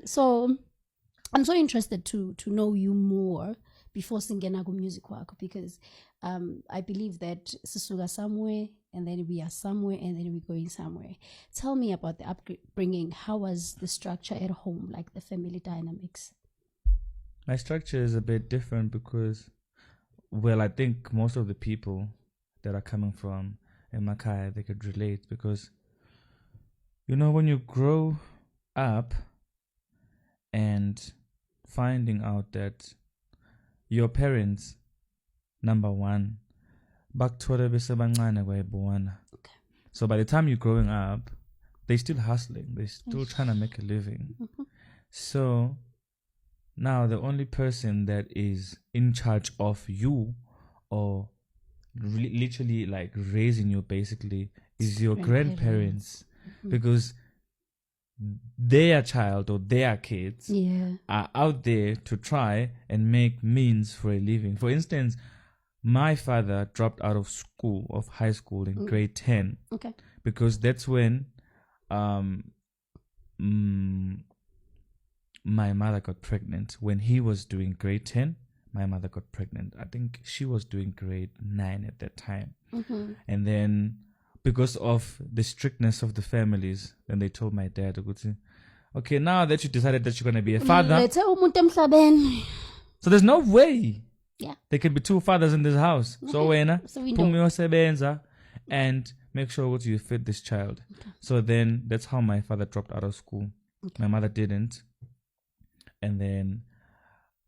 So I'm so interested to know you more before singena music work, because I believe that sisuka somewhere and then we are somewhere and then we're going somewhere. Tell me about the upbringing. How was the structure at home, like the family dynamics? My structure is a bit different because, well, I think most of the people that are coming from Emakai, they could relate because, when you grow up and finding out that your parents, number one, Okay. so by the time you're growing up, they're still hustling, they're still trying to make a living. So now the only person that is in charge of you, or literally like raising you basically, is your grandparents. Because their child or their kids are out there to try and make means for a living. For instance, my father dropped out of high school in grade 10. Okay. Because that's when my mother got pregnant. When he was doing grade 10, my mother got pregnant. I think she was doing grade 9 at that time. And then because of the strictness of the families, then they told my dad, okay, now that you decided that you're going to be a father, so there's no way there can be 2 fathers in this house. So wena sebenza and make sure what you fit this child. So then that's how my father dropped out of school. My mother didn't. And then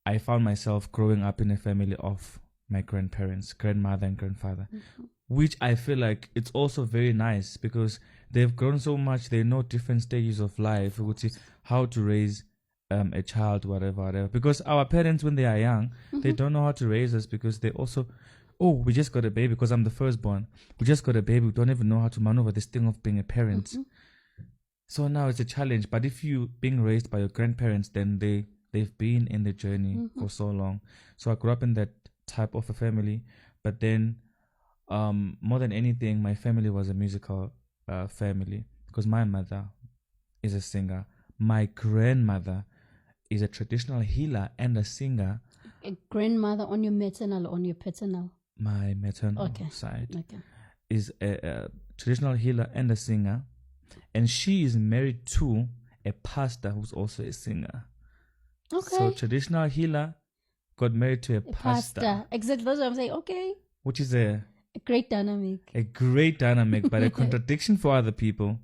I found myself growing up in a family of my grandparents, grandmother and grandfather, which I feel like it's also very nice because they've grown so much. They know different stages of life, how to raise a child, whatever. Because our parents, when they are young, they don't know how to raise us because they also, we just got a baby because I'm the firstborn. We just got a baby. We don't even know how to maneuver this thing of being a parent. So now it's a challenge. But if you being raised by your grandparents, then they've been in the journey for so long. So I grew up in that type of a family. But then more than anything, my family was a musical family because my mother is a singer. My grandmother is a traditional healer and a singer. A grandmother on your maternal or on your paternal? My maternal side is a traditional healer and a singer. And she is married to a pastor who's also a singer. Okay. So traditional healer got married to a pastor. Exactly. That's what I'm saying. Okay. Which is a great dynamic. A great dynamic, but a contradiction for other people.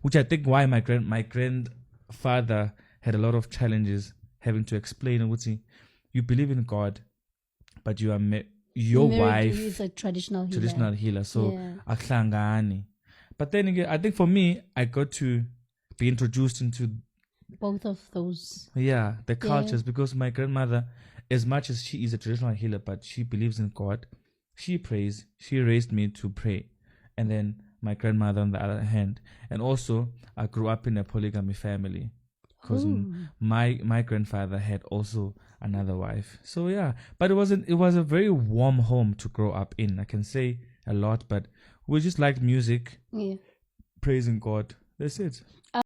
Which I think why my grandfather had a lot of challenges having to explain. You believe in God, but you are your wife is a traditional healer. So aklangani. But then again, I think for me, I got to be introduced into both of those. Yeah, the cultures, because my grandmother, as much as she is a traditional healer, but she believes in God, she prays. She raised me to pray. And then my grandmother on the other hand. And also, I grew up in a polygamy family. Because my grandfather had also another wife. So yeah, but it was a very warm home to grow up in. I can say a lot, but we just liked music, praising God. That's it.